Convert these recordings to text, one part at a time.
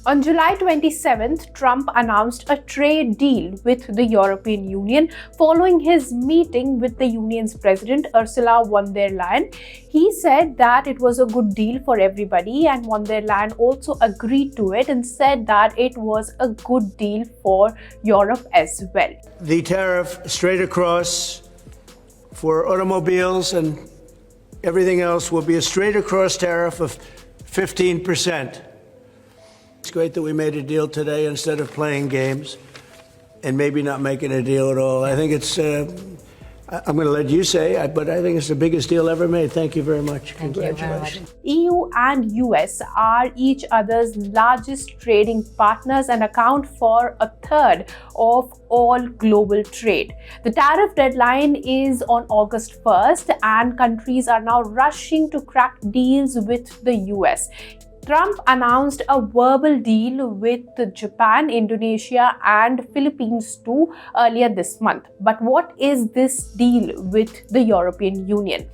On July 27th, Trump announced a trade deal with the European Union following his meeting with the union's president, Ursula von der Leyen. He said that it was a good deal for everybody, and von der Leyen also agreed to it and said that it was a good deal for Europe as well. The tariff straight across for automobiles and everything else will be a straight across tariff of 15%. It's great that we made a deal today instead of playing games and maybe not making a deal at all. I think it's, I'm going to let you say, but I think it's the biggest deal ever made. Thank you very much. Congratulations. EU and US are each other's largest trading partners and account for a third of all global trade. The tariff deadline is on August 1st, and countries are now rushing to crack deals with the US. Trump announced a verbal deal with Japan, Indonesia and Philippines too earlier this month. But what is this deal with the European Union?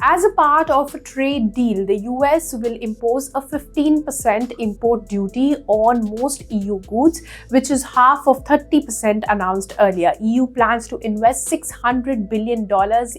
As a part of a trade deal, the US will impose a 15% import duty on most EU goods, which is half of 30% announced earlier. EU plans to invest $600 billion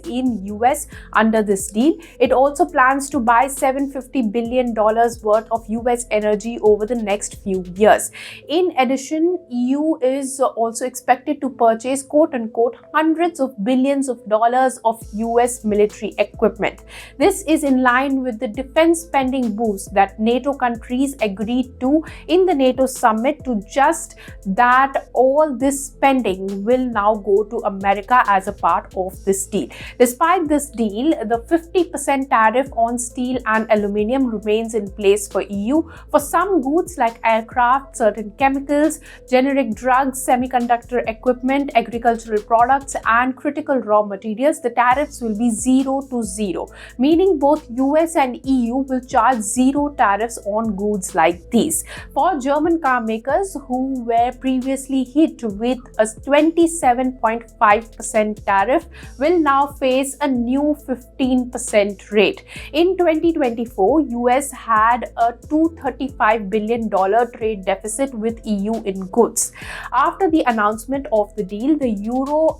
in US under this deal. It also plans to buy $750 billion worth of US energy over the next few years. In addition, EU is also expected to purchase quote-unquote hundreds of billions of dollars of US military equipment. This is in line with the defense spending boost that NATO countries agreed to in the NATO summit, to just that all this spending will now go to America as a part of this deal. Despite this deal, the 50% tariff on steel and aluminium remains in place for EU. For some goods like aircraft, certain chemicals, generic drugs, semiconductor equipment, agricultural products and critical raw materials, the tariffs will be 0 to 0. Meaning both US and EU will charge zero tariffs on goods like these. For German car makers who were previously hit with a 27.5% tariff will now face a new 15% rate. In 2024, US had a $235 billion trade deficit with EU in goods. After the announcement of the deal, the euro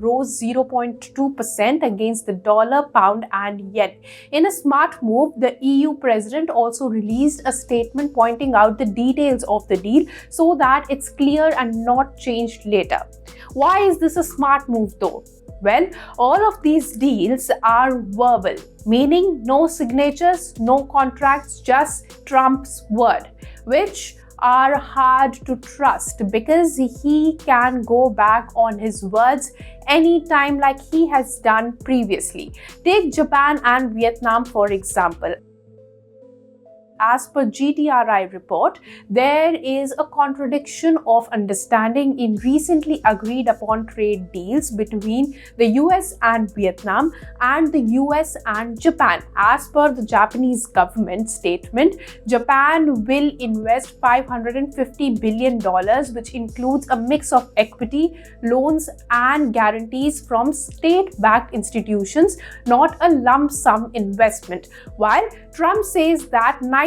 rose 0.2% against the dollar, pound and yen. In a smart move, the EU president also released a statement pointing out the details of the deal so that it's clear and not changed later. Why is this a smart move though? Well, all of these deals are verbal, meaning no signatures, no contracts, just Trump's word, which are hard to trust because he can go back on his words anytime like he has done previously. Take Japan and Vietnam for example. As per GTRI report, there is a contradiction of understanding in recently agreed upon trade deals between the US and Vietnam and the US and Japan. As per the Japanese government statement, Japan will invest $550 billion, which includes a mix of equity, loans and guarantees from state-backed institutions, not a lump sum investment. While Trump says that 90%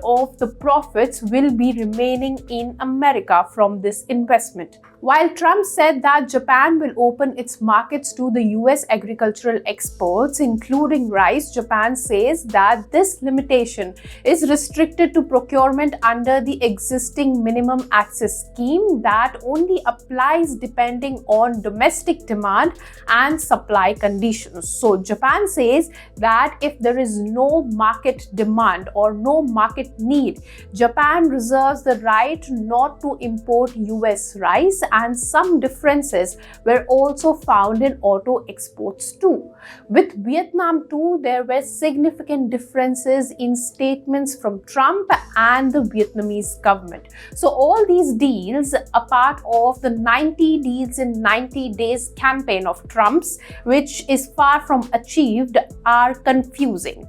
of the profits will be remaining in America from this investment. While Trump said that Japan will open its markets to the US agricultural exports, including rice, Japan says that this limitation is restricted to procurement under the existing minimum access scheme that only applies depending on domestic demand and supply conditions. So Japan says that if there is no market demand or no market need, Japan reserves the right not to import US rice, and some differences were also found in auto exports too. With Vietnam too, there were significant differences in statements from Trump and the Vietnamese government. So all these deals, a part of the 90 deals in 90 days campaign of Trump's, which is far from achieved, are confusing.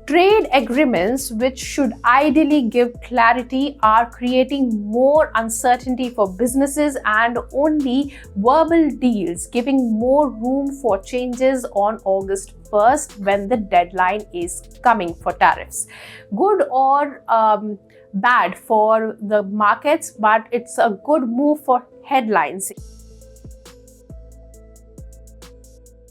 Trade agreements, which should ideally give clarity, are creating more uncertainty for businesses, and only verbal deals giving more room for changes on August 1st when the deadline is coming for tariffs. Good or bad for the markets, but it's a good move for headlines.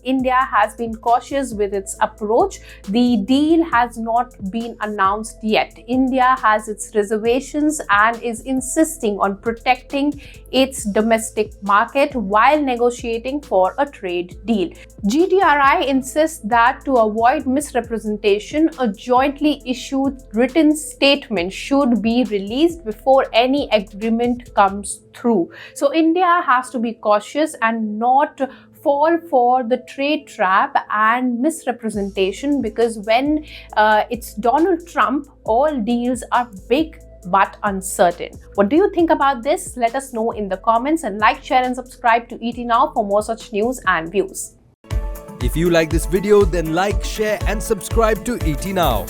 India has been cautious with its approach. The deal has not been announced yet. India has its reservations and is insisting on protecting its domestic market while negotiating for a trade deal. GTRI insists that to avoid misrepresentation, a jointly issued written statement should be released before any agreement comes through. So India has to be cautious and not fall for the trade trap and misrepresentation, because when it's Donald Trump, all deals are big but uncertain. What do you think about this? Let us know in the comments, and like, share and subscribe to ET Now for more such news and views. If you like this video, then like, share and subscribe to ET Now.